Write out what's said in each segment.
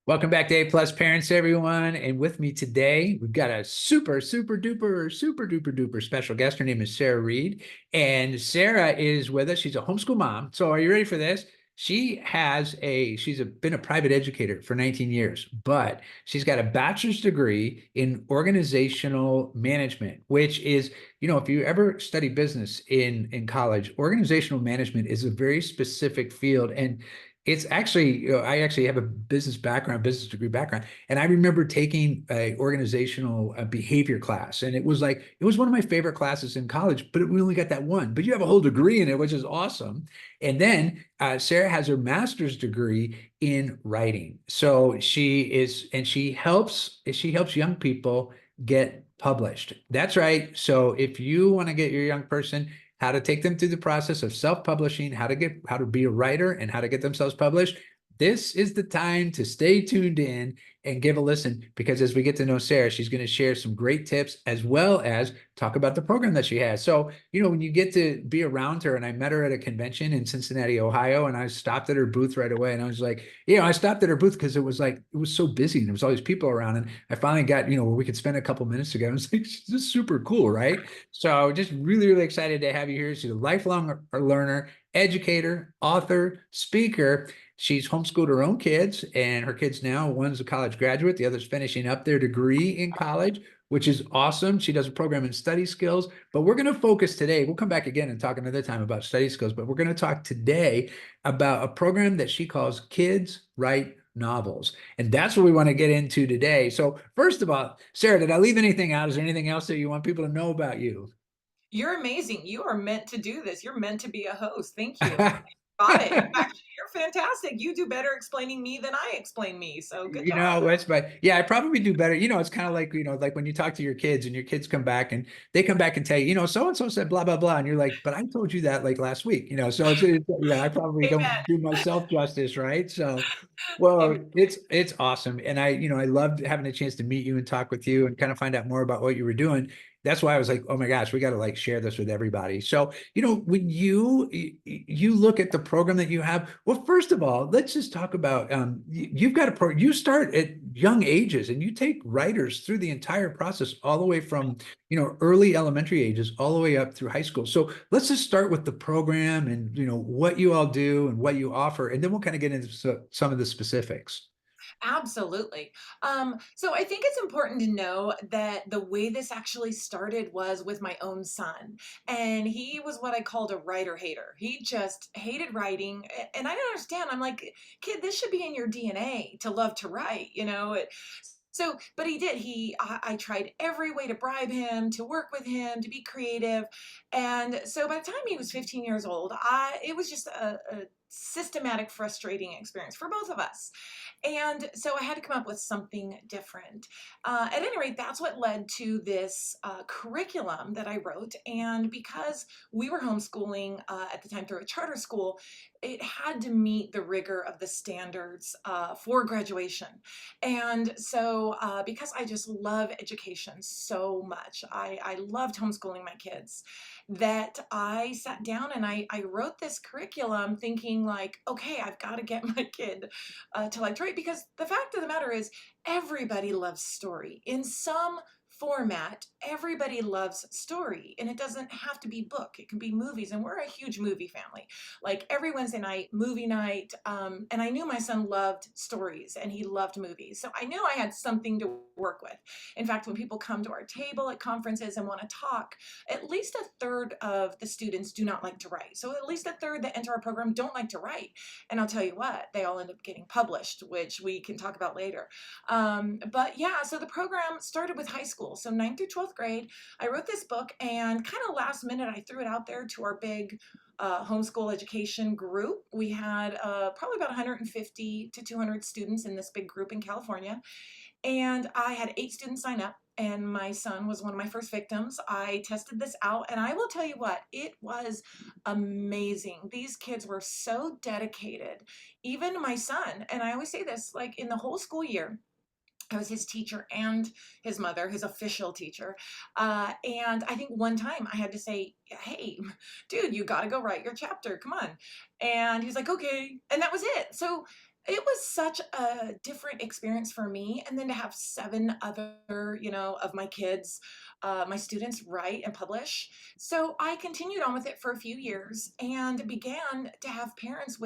Welcome back to A Plus Parents, everyone. And with me today, we've got a super duper special guest. Her name is Sarah Reid. And Sarah is with us. She's a homeschool mom. So are you ready for this? Been a private educator for 19 years, but she's got a bachelor's degree in organizational management, which is, if you ever study business in college, organizational management is a very specific field. And it's actually, I actually have a business degree background, and I remember taking a organizational behavior class, and it was one of my favorite classes in college, but we only got that one. But you have a whole degree in it, which is awesome. And then Sarah has her master's degree in writing, so she helps young people get published. That's right. So if you want to get your young person how to take them through the process of self-publishing, how to be a writer and how to get themselves published. This is the time to stay tuned in and give a listen because as we get to know Sarah, she's going to share some great tips as well as talk about the program that she has. So, when you get to be around her, and I met her at a convention in Cincinnati, Ohio, and I stopped at her booth right away. And I was like, I stopped at her booth because it was so busy and there was all these people around. And I finally got, where we could spend a couple minutes together. I was like, this is super cool, right? So just really excited to have you here. She's a lifelong learner, educator, author, speaker. She's homeschooled her own kids, and her kids now, one's a college graduate, the other's finishing up their degree in college, which is awesome. She does a program in study skills, but we're going to focus today. We'll come back again and talk another time about study skills, but we're going to talk today about a program that she calls Kids Write Novels. And that's what we want to get into today. So, first of all, Sarah, did I leave anything out? Is there anything else that you want people to know about you? You're amazing. You are meant to do this. You're meant to be a host. Thank you. Got it. Actually, you're fantastic. You do better explaining me than I explain me. So good job. That's but yeah, I probably do better. It's kind of like, like when you talk to your kids and your kids come back and they come back and tell you, so and so said blah blah blah, and you're like, but I told you that like last week, so I probably Amen. don't do myself justice, right? So, well, Amen. it's awesome, and I loved having a chance to meet you and talk with you and kind of find out more about what you were doing. That's why I was like, oh my gosh, we got to like share this with everybody. So, when you look at the program that you have, well, first of all, let's just talk about you've got you start at young ages and you take writers through the entire process all the way from, early elementary ages all the way up through high school. So let's just start with the program and, what you all do and what you offer, and then we'll kind of get into some of the specifics. Absolutely. So I think it's important to know that the way this actually started was with my own son. And he was what I called a writer hater. He just hated writing. And I didn't understand. I'm like, kid, this should be in your DNA to love to write, So, but he did. I tried every way to bribe him, to work with him, to be creative. And so by the time he was 15 years old, it was just a systematic, frustrating experience for both of us. And so I had to come up with something different. At any rate, that's what led to this curriculum that I wrote. And because we were homeschooling at the time through a charter school, it had to meet the rigor of the standards for graduation. And so, because I just love education so much, I loved homeschooling my kids, that I sat down and I wrote this curriculum thinking, like, okay, I've got to get my kid to like to write, because the fact of the matter is everybody loves story in some format. Everybody loves story, and it doesn't have to be book, it can be movies, and we're a huge movie family. Like every Wednesday night, movie night. And I knew my son loved stories and he loved movies, so I knew I had something to work with. In fact, when people come to our table at conferences and want to talk, at least a third of the students do not like to write. So at least a third that enter our program don't like to write. And I'll tell you what, they all end up getting published, which we can talk about later. But yeah, so the program started with high school. So 9th through 12th grade, I wrote this book, and kind of last minute, I threw it out there to our big homeschool education group. We had probably about 150 to 200 students in this big group in California. And I had 8 students sign up, and my son was one of my first victims. I tested this out, and I will tell you what, it was amazing. These kids were so dedicated. Even my son, and I always say this, like in the whole school year, I was his teacher and his mother, his official teacher. And I think one time I had to say, hey, dude, you got to go write your chapter. Come on. And he's like, okay. And that was it. So It was such a different experience for me, and then to have 7 other, of my kids, my students write and publish. So I continued on with it for a few years and began to have parents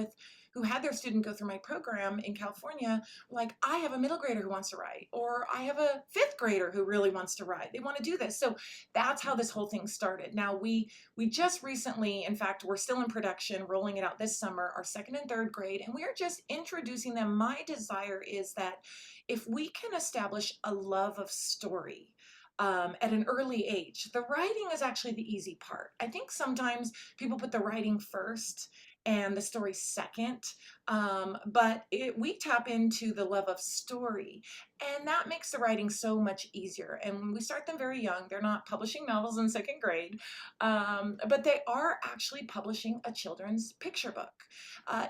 who had their student go through my program in California, like, "I have a middle grader who wants to write," or, "I have a 5th grader who really wants to write. They wanna do this." So that's how this whole thing started. Now we just recently, in fact, we're still in production, rolling it out this summer, our 2nd and 3rd grade, and we are just introducing them. My desire is that if we can establish a love of story at an early age, the writing is actually the easy part. I think sometimes people put the writing first and the story second, but we tap into the love of story, and that makes the writing so much easier. And when we start them very young, they're not publishing novels in 2nd grade, but they are actually publishing a children's picture book.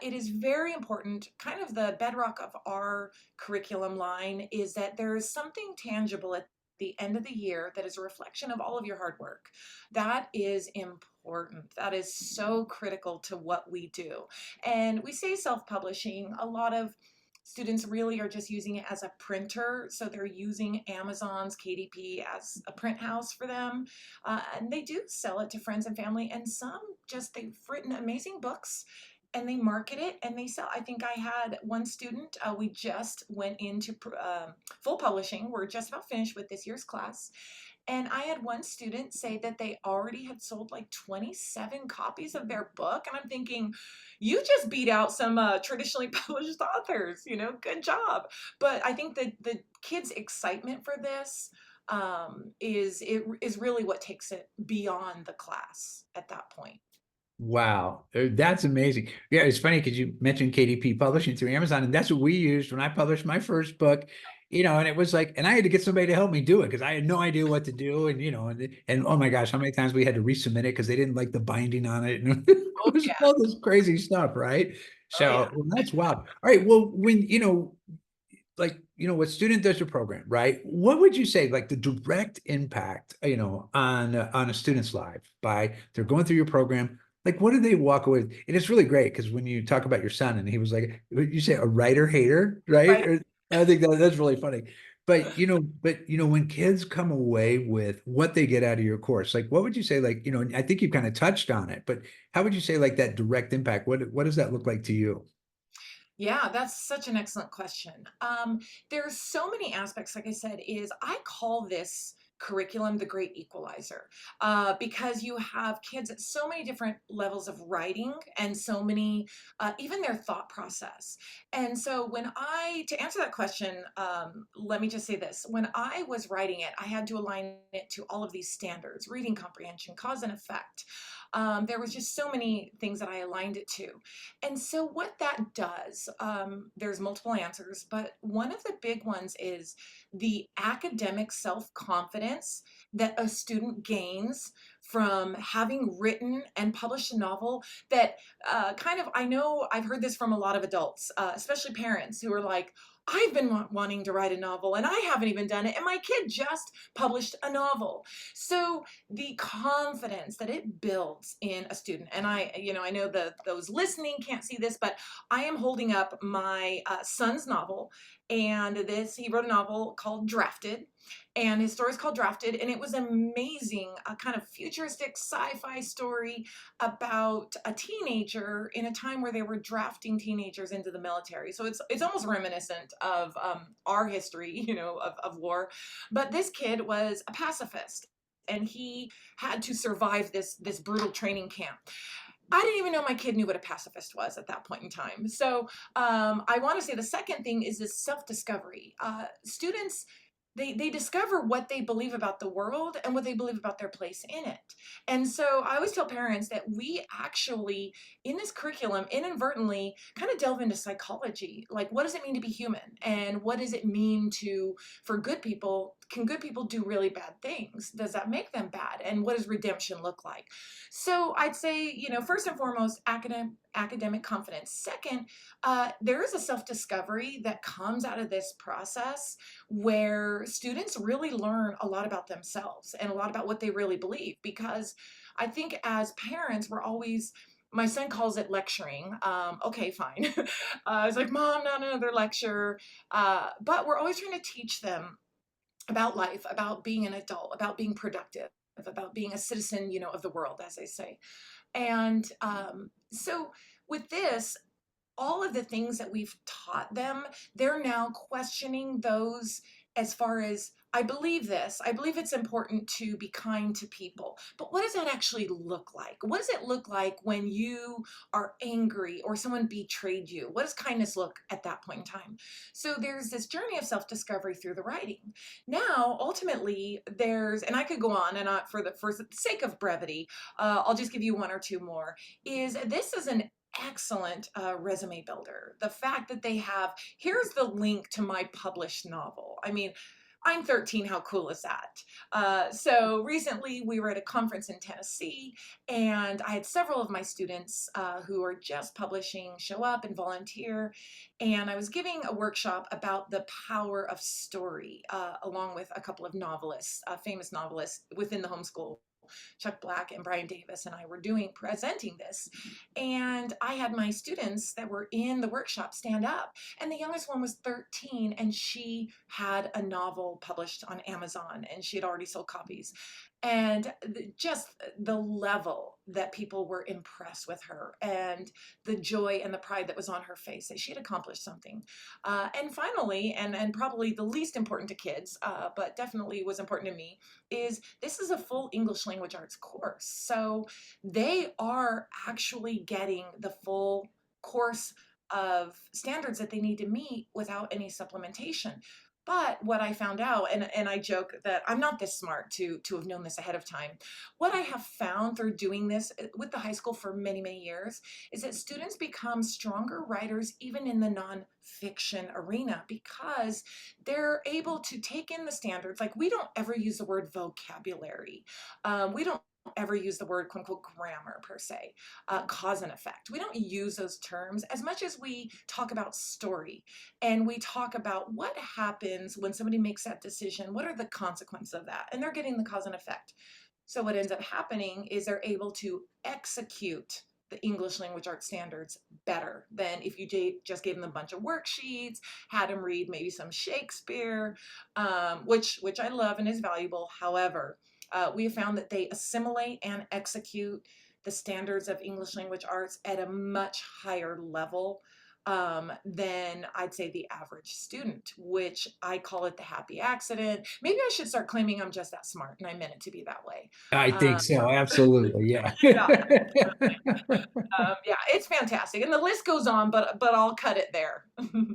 It is very important. Kind of the bedrock of our curriculum line is that there is something tangible at the end of the year that is a reflection of all of your hard work. That is important. That is so critical to what we do. And we say self publishing, a lot of students really are just using it as a printer. So they're using Amazon's KDP as a print house for them. And they do sell it to friends and family. And some just, they've written amazing books and they market it and they sell. I think I had one student, we just went into full publishing. We're just about finished with this year's class. And I had one student say that they already had sold like 27 copies of their book. And I'm thinking, you just beat out some traditionally published authors, good job. But I think that the kids' excitement for this is really what takes it beyond the class at that point. Wow, that's amazing. Yeah, it's funny because you mentioned KDP publishing through Amazon, and that's what we used when I published my first book. And it was like, and I had to get somebody to help me do it because I had no idea what to do, and oh my gosh, how many times we had to resubmit it because they didn't like the binding on it, and Oh it was yeah. all this crazy stuff, right? Oh yeah. So well, that's wild. All right, well, when like what student does your program, right? What would you say like the direct impact on a student's life by they're going through your program, like what do they walk away with? And it's really great because when you talk about your son and he was like, you say a writer hater, right? Right. I think that's really funny. But when kids come away with what they get out of your course, like what would you say, like, and I think you kind of touched on it, but how would you say like that direct impact, what does that look like to you? Yeah, that's such an excellent question. There's so many aspects, like I said, is I call this curriculum the great equalizer, because you have kids at so many different levels of writing and so many, even their thought process. And so to answer that question, let me just say this. When I was writing it, I had to align it to all of these standards: reading comprehension, cause and effect. There was just so many things that I aligned it to. And so, what that does, there's multiple answers, but one of the big ones is the academic self confidence that a student gains from having written and published a novel that I know I've heard this from a lot of adults, especially parents who are like, I've been wanting to write a novel and I haven't even done it, and my kid just published a novel. So the confidence that it builds in a student, and I know those listening can't see this, but I am holding up my son's novel, and this he wrote a novel called Drafted, and his story is called Drafted, and it was amazing, a kind of futuristic sci-fi story about a teenager in a time where they were drafting teenagers into the military. So it's almost reminiscent of our history, of war. But this kid was a pacifist, and he had to survive this brutal training camp. I didn't even know my kid knew what a pacifist was at that point in time. So I want to say the second thing is this self-discovery. Students, they discover what they believe about the world and what they believe about their place in it. And so I always tell parents that we actually, in this curriculum, inadvertently kind of delve into psychology. Like, what does it mean to be human? And what does it mean for good people? Can good people do really bad things? Does that make them bad? And what does redemption look like? So I'd say, first and foremost, academic confidence. Second, there is a self-discovery that comes out of this process where students really learn a lot about themselves and a lot about what they really believe. Because I think as parents, we're always My son calls it lecturing. Okay, fine. I was like, Mom, not another lecture. But we're always trying to teach them about life, about being an adult, about being productive, about being a citizen, of the world, as they say. And so with this, all of the things that we've taught them, they're now questioning those as far as I believe this. I believe it's important to be kind to people. But what does that actually look like? What does it look like when you are angry or someone betrayed you? What does kindness look at that point in time? So there's this journey of self-discovery through the writing. Now, ultimately, and I could go on and on for the sake of brevity, I'll just give you one or two more. This is an excellent resume builder. The fact that they have, here's the link to my published novel. I mean, I'm 13. How cool is that? So recently we were at a conference in Tennessee, and I had several of my students who are just publishing show up and volunteer. And I was giving a workshop about the power of story, along with a couple of novelists, famous novelists within the homeschool. Chuck Black and Brian Davis and I were presenting this. And I had my students that were in the workshop stand up. And the youngest one was 13, and she had a novel published on Amazon, and she had already sold copies. And just the level that people were impressed with her, and the joy and the pride that was on her face that she had accomplished something. And finally, and probably the least important to kids, but definitely was important to me, is this is a full English language arts course. So they are actually getting the full course of standards that they need to meet without any supplementation. But what I found out, and I joke that I'm not this smart to have known this ahead of time. What I have found through doing this with the high school for many, many years is that students become stronger writers even in the nonfiction arena, because they're able to take in the standards. Like, we don't ever use the word vocabulary. We don't ever use the word quote unquote grammar per se, cause and effect. We don't use those terms as much as we talk about story, and we talk about what happens when somebody makes that decision. What are the consequences of that? And they're getting the cause and effect. So what ends up happening is they're able to execute the English language arts standards better than if you just gave them a bunch of worksheets, had them read maybe some Shakespeare, which I love and is valuable. However, we have found that they assimilate and execute the standards of English language arts at a much higher level than I'd say the average student, which I call it the happy accident. Maybe I should start claiming I'm just that smart, and I meant it to be that way. I Uh, think so. Absolutely. Yeah. yeah, yeah, it's fantastic, and the list goes on, but I'll cut it there.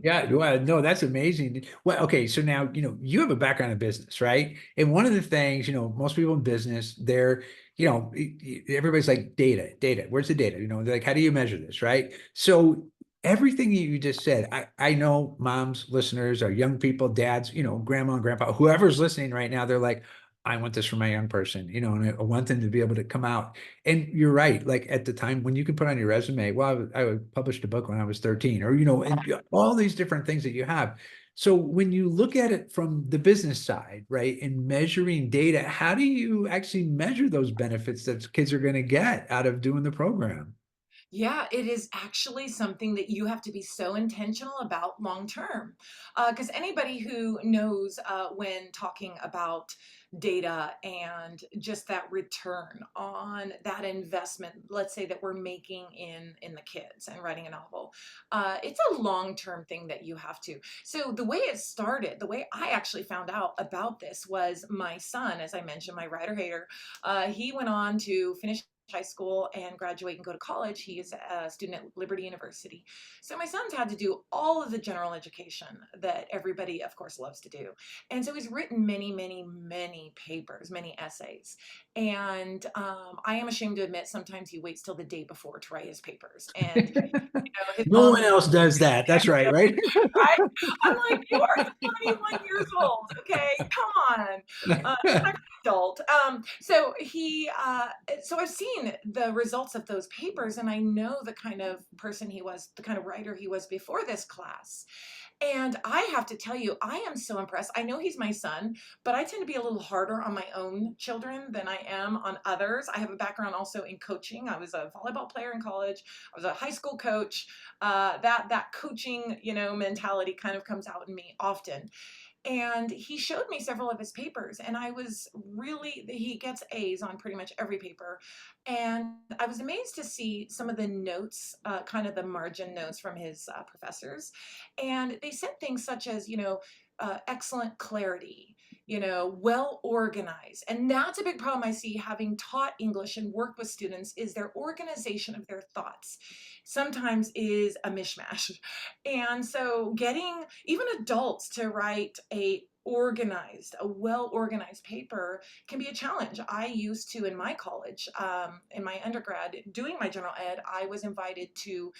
Yeah, well, no, that's amazing. Well, okay, so now, you have a background in business, right? And one of the things, most people in business, they're, everybody's like data. Where's the data? They're like, how do you measure this, right? So everything you just said, I know moms, listeners, or young people, dads, grandma and grandpa, whoever's listening right now, they're like, I want this for my young person, and I want them to be able to come out. And you're right. Like at the time when you can put on your resume, well, I published a book when I was 13, or, and all these different things that you have. So when you look at it from the business side, right, and measuring data, how do you actually measure those benefits that kids are going to get out of doing the program? Yeah, it is actually something that you have to be so intentional about long term. Because anybody who knows when talking about data and just that return on that investment, let's say that we're making in the kids and writing a novel, it's a long term thing that you have to. So the way it started, the way I actually found out about this was my son, as I mentioned, my writer hater. He went on to finish high school and graduate and go to college. He is a student at Liberty University. So my son's had to do all of the general education that everybody, of course, loves to do. And so he's written many, many, many papers, many essays. And I am ashamed to admit sometimes he waits till the day before to write his papers. And his No mom one else does that. That's right, right? I, I'm like, you are 21 years old. Okay, come on. You're not an adult. So I've seen seen the results of those papers, and I know the kind of person he was, the kind of writer he was before this class. And I have to tell you, I am so impressed. I know he's my son, but I tend to be a little harder on my own children than I am on others. I have a background also in coaching. I was a volleyball player in college. I was a high school coach. That coaching, mentality kind of comes out in me often. And he showed me several of his papers, and I was really, he gets A's on pretty much every paper. And I was amazed to see some of the notes, kind of the margin notes from his professors. And they said things such as, excellent clarity, well organized. And that's a big problem I see having taught English and worked with students, is their organization of their thoughts sometimes is a mishmash. And so getting even adults to write a well organized paper can be a challenge. I used to, in my college, in my undergrad, doing my general ed, I was invited to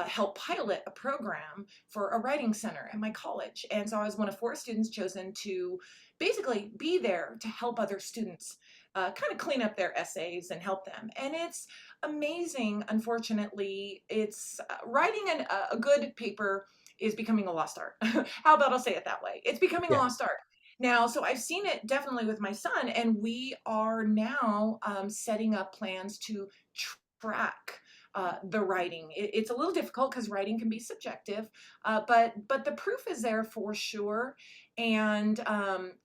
help pilot a program for a writing center at my college. And so I was one of 4 students chosen to basically be there to help other students kind of clean up their essays and help them. And it's amazing. Unfortunately, it's writing a good paper is becoming a lost art. How about I'll say it that way? It's becoming a Yeah. lost art. Now, so I've seen it definitely with my son, and we are now setting up plans to track the writing. It's a little difficult because writing can be subjective, but the proof is there for sure. And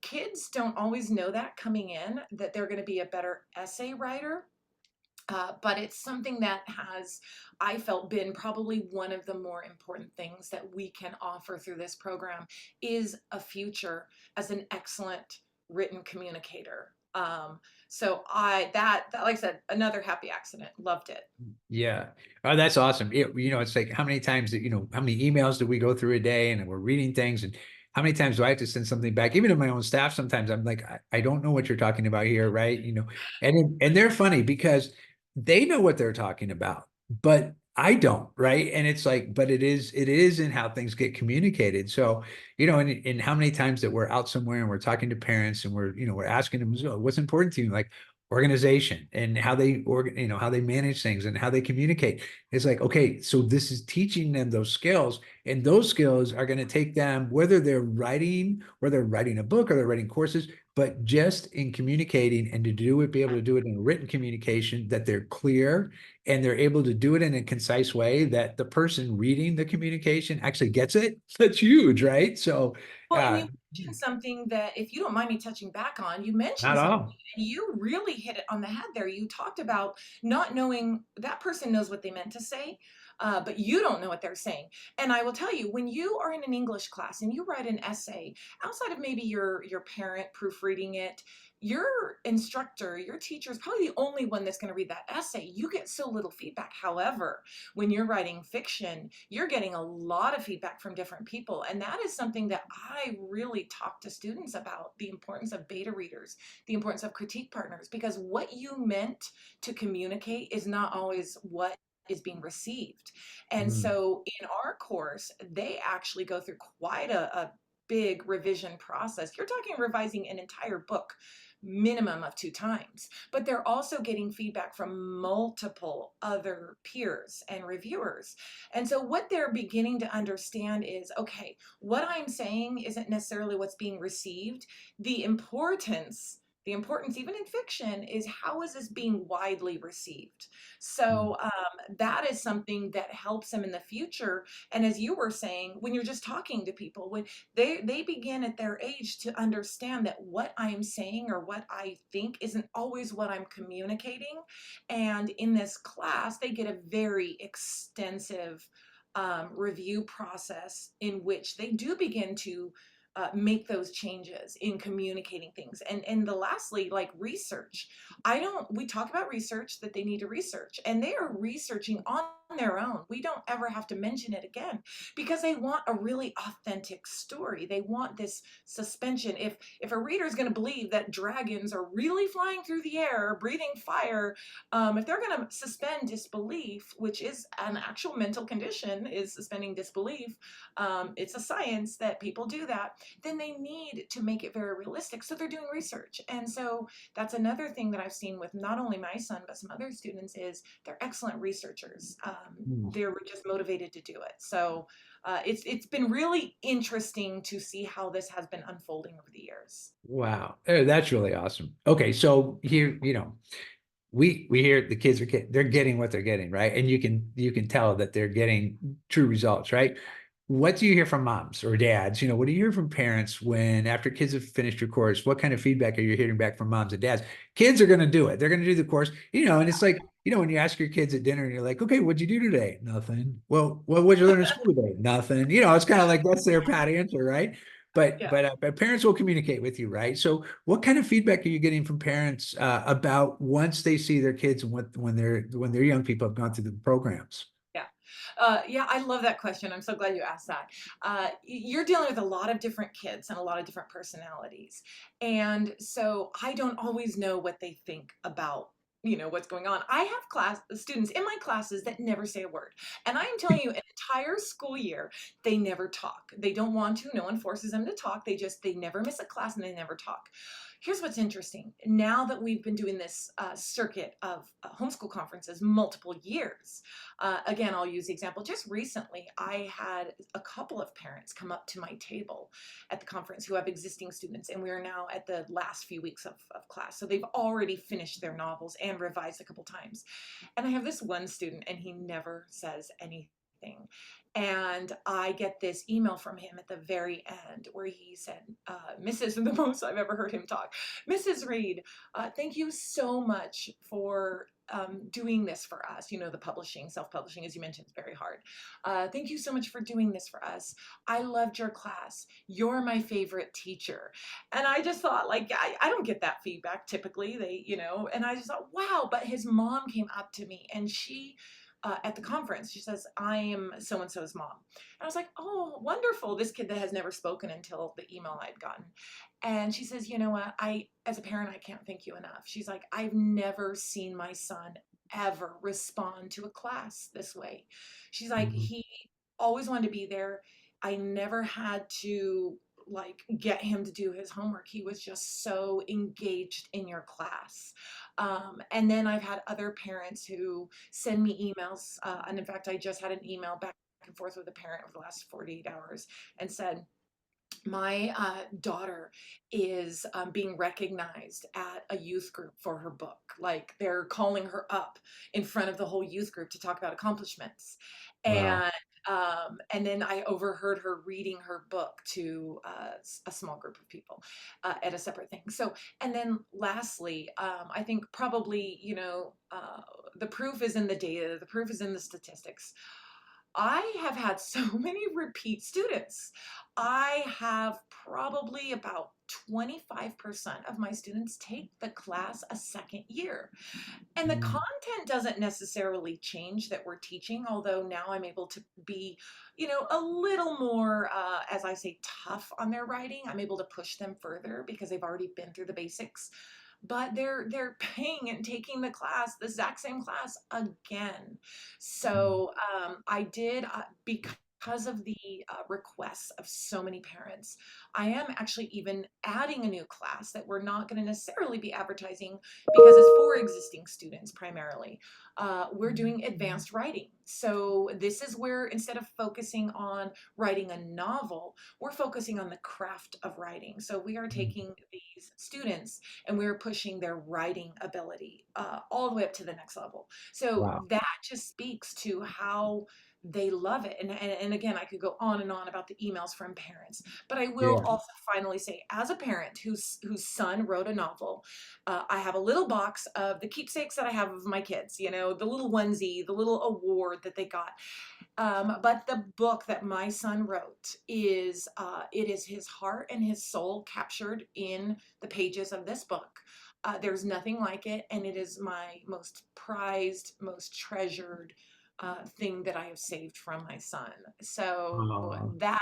kids don't always know that coming in, that they're going to be a better essay writer. But it's something that has, I felt, been probably one of the more important things that we can offer through this program, is a future as an excellent written communicator. So like I said, another happy accident. Loved it. Yeah. Oh, that's awesome. It's like how many times how many emails do we go through a day and we're reading things, and how many times do I have to send something back? Even to my own staff, sometimes I'm like, I don't know what you're talking about here, right? And they're funny because they know what they're talking about, but I don't, right? And it's like, but it is in how things get communicated. So, and how many times that we're out somewhere and we're talking to parents and we're asking them, "So what's important to you?" Like, organization and how they manage things and how they communicate. It's like, okay, so this is teaching them those skills, and those skills are going to take them, whether they're writing a book or they're writing courses, but just in communicating, and to do it, be able to do it in a written communication, that they're clear and they're able to do it in a concise way that the person reading the communication actually gets it. That's huge, right? So Well, and uh you mentioned something that, if you don't mind me touching back on, you mentioned not something all. and you really hit it on the head there. You talked about not knowing that person knows what they meant to say, but you don't know what they're saying. And I will tell you, when you are in an English class and you write an essay, outside of maybe your parent proofreading it, your instructor, your teacher is probably the only one that's going to read that essay. You get so little feedback. However, when you're writing fiction, you're getting a lot of feedback from different people. And that is something that I really talk to students about, the importance of beta readers, the importance of critique partners, because what you meant to communicate is not always what is being received. And Mm, so in our course, they actually go through quite a big revision process. You're talking revising an entire book minimum of 2 times, but they're also getting feedback from multiple other peers and reviewers. And so what they're beginning to understand is, okay, what I'm saying isn't necessarily what's being received. The importance even in fiction, is how is this being widely received. mm, So that is something that helps them in the future. And as you were saying, when you're just talking to people, when they begin at their age to understand that what I'm saying or what I think isn't always what I'm communicating. And in this class, they get a very extensive review process in which they do begin to make those changes in communicating things. And the lastly, like research. I don't We talk about research, that they need to research, and they are researching on their own. We don't ever have to mention it again because they want a really authentic story. They want this suspension. If a reader is going to believe that dragons are really flying through the air, breathing fire, if they're going to suspend disbelief, which is an actual mental condition, is suspending disbelief. It's a science that people do that. Then they need to make it very realistic. So they're doing research, and so that's another thing that I've seen with not only my son but some other students is they're excellent researchers. Hmm. They're just motivated to do it. So it's been really interesting to see how this has been unfolding over the years. Wow. That's really awesome. Okay, so here, we hear the kids are they're getting what they're getting, right? And you can tell that they're getting true results, right? What do you hear from moms or dads? What do you hear from parents when after kids have finished your course? What kind of feedback are you hearing back from moms and dads? Kids are going to do it. They're going to do the course, and it's like, when you ask your kids at dinner and you're like, okay, what'd you do today? Nothing. Well, what'd you learn in school today? Nothing. It's kind of like that's their pat answer, right? But Yeah. but parents will communicate with you, right? So what kind of feedback are you getting from parents about once they see their kids and when their young people have gone through the programs? Yeah. Yeah, I love that question. I'm so glad you asked that. You're dealing with a lot of different kids and a lot of different personalities. And so I don't always know what they think about what's going on. I have class students in my classes that never say a word. And I am telling you, an entire school year, they never talk. They don't want to. No one forces them to talk. They never miss a class and they never talk. Here's what's interesting. Now that we've been doing this circuit of homeschool conferences multiple years, again, I'll use the example. Just recently, I had a couple of parents come up to my table at the conference who have existing students, and we're now at the last few weeks of class. So they've already finished their novels and revised a couple times. And I have this one student, and he never says anything. And I get this email from him at the very end where he said, Mrs. the most I've ever heard him talk, Mrs. Reid, thank you so much for doing this for us. The publishing, self-publishing, as you mentioned, is very hard. Thank you so much for doing this for us. I loved your class. You're my favorite teacher. And I just thought, like, I don't get that feedback typically. And I just thought, wow. But his mom came up to me and at the conference, she says, I am so and so's mom. And I was like, oh, wonderful. This kid that has never spoken until the email I'd gotten. And she says, you know what? As a parent, I can't thank you enough. She's like, I've never seen my son ever respond to a class this way. She's like, Mhm. he always wanted to be there. I never had to like get him to do his homework. He was just so engaged in your class. And then I've had other parents who send me emails. And in fact, I just had an email back and forth with a parent over the last 48 hours and said, my daughter is being recognized at a youth group for her book. Like they're calling her up in front of the whole youth group to talk about accomplishments. Wow. And then I overheard her reading her book to a small group of people at a separate thing. So, and then lastly, I think probably, the proof is in the data, the proof is in the statistics. I have had so many repeat students. I have probably about 25% of my students take the class a second year. And the Mm. content doesn't necessarily change that we're teaching, although now I'm able to be, a little more, as I say, tough on their writing. I'm able to push them further because they've already been through the basics. But they're paying and taking the exact same class again. Mm. So I did because of the requests of so many parents, I am actually even adding a new class that we're not going to necessarily be advertising because it's for existing students primarily. We're doing advanced writing. So this is where instead of focusing on writing a novel, we're focusing on the craft of writing. So we are Mm. taking these students and we're pushing their writing ability all the way up to the next level. So Wow. that just speaks to how they love it. And again, I could go on and on about the emails from parents, but I will Yeah. also finally say, as a parent whose son wrote a novel, I have a little box of the keepsakes that I have of my kids, the little onesie, the little award that they got. But the book that my son wrote it is his heart and his soul captured in the pages of this book. There's nothing like it, and it is my most prized, most treasured thing that I have saved from my son. So Oh, that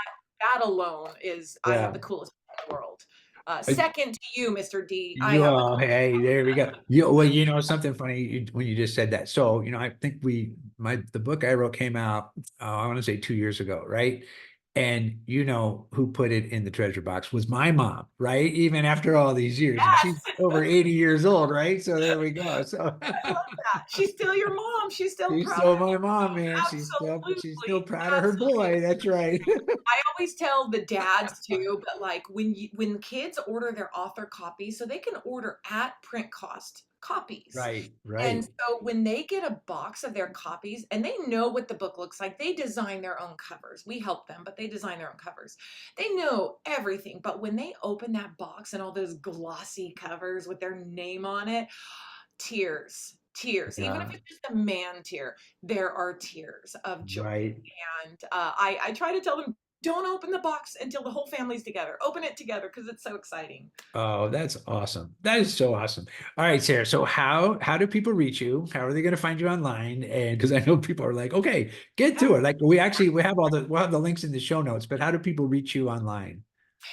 alone is I have yeah. the coolest in the world. Uh, Second to you, Mr. D, I You, have the coolest hey, in there we go. Something funny when you just said that. So, I think the book I wrote came out, I want to say 2 years ago, right? And who put it in the treasure box was my mom, right? Even after all these the years, and she's world. over 80 years old, right? So there we go. So I love that. She's still your mom. She's still she's proud still of my you. mom, man. She's still Absolutely. proud of her Absolutely. boy. That's right. I always tell the dads too, but like when kids order their author copies, so they can order at print cost copies. Right, And right. so when they get a box of their copies and they know what the book looks like, they design their own covers. We help them, but they design their own covers. They know everything. But when they open that box and all those glossy covers with their name on it, tears, tears. Even if Yeah, it's just a man tear, there are tears of joy. right. And I try to tell them, don't open the box until the whole family's together. Open it together because it's so exciting. Oh, that's awesome. That is so awesome. All right, Sarah. So how do people reach you? How are they going to find you online? And because I know people are like, okay, get Yeah. to it. Like we have we'll have the links in the show notes, but how do people reach you online?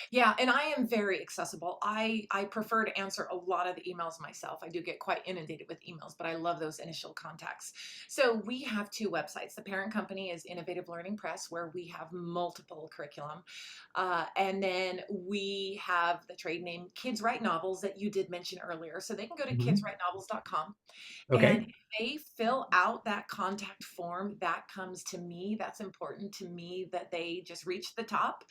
Yeah, and I am very accessible. I prefer to answer a lot of the emails myself. I do get quite inundated with emails, but I love those initial contacts. So we have two websites. The parent company is Innovative Learning Press, where we have multiple curriculum, and then we have the trade name Kids Write Novels that you did mention earlier. So they can go to Mhm. kidswritenovels.com, and Okay. if they fill out that contact form, that comes to me. That's important to me that they just reach the top,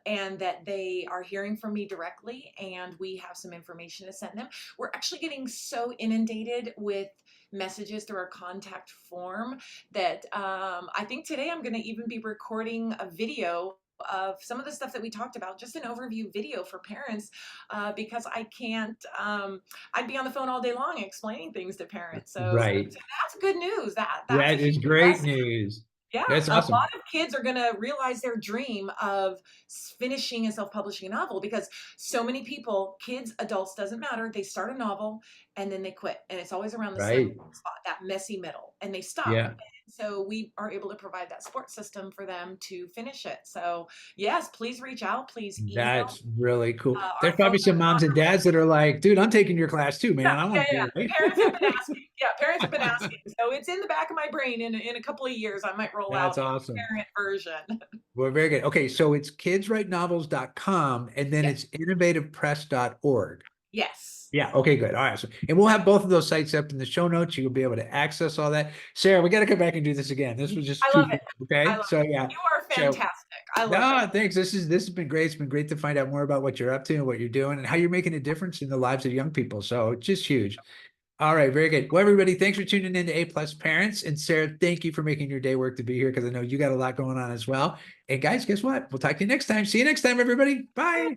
and that they are hearing from me directly, and we have some information to send them. We're actually getting so inundated with messages through our contact form that I think today I'm going to even be recording a video of some of the stuff that we talked about, just an overview video for parents, because I can't, I'd be on the phone all day long explaining things to parents. So Right. that's good news. That's a That huge is great blessing. news. Yeah, That's a awesome. lot of kids are going to realize their dream of finishing and self-publishing a novel, because so many people, kids, adults, doesn't matter, they start a novel and then they quit, and it's always around the same Right. spot, that messy middle, and they stop. Yeah. And so we are able to provide that support system for them to finish it. So yes, please reach out, please email. That's really cool. There's Our phone probably some number. moms and dads that are like, dude, I'm taking your class too, Yeah, man. I yeah, want yeah. to do Parents have been it. asking. Yeah, parents have been asking. So it's in the back of my brain. In a couple of years, I might roll That's out the awesome. parent version. Well, very good. Okay, so it's kidswritenovels.com and then Yes. it's innovativepress.org. Yes. Yeah, okay, good. All right. So, and we'll have both of those sites up in the show notes. You'll be able to access all that. Sarah, we got to come back and do this again. This was just I too love fun. it. I Okay. love So it. yeah. You are So fantastic. I love it. no, thanks. This has been great. It's been great to find out more about what you're up to and what you're doing and how you're making a difference in the lives of young people. So it's just huge. All right, very good. Well, everybody, thanks for tuning in to A Plus Parents. And Sarah, thank you for making your day work to be here because I know you got a lot going on as well. And guys, guess what? We'll talk to you next time. See you next time, everybody. Bye.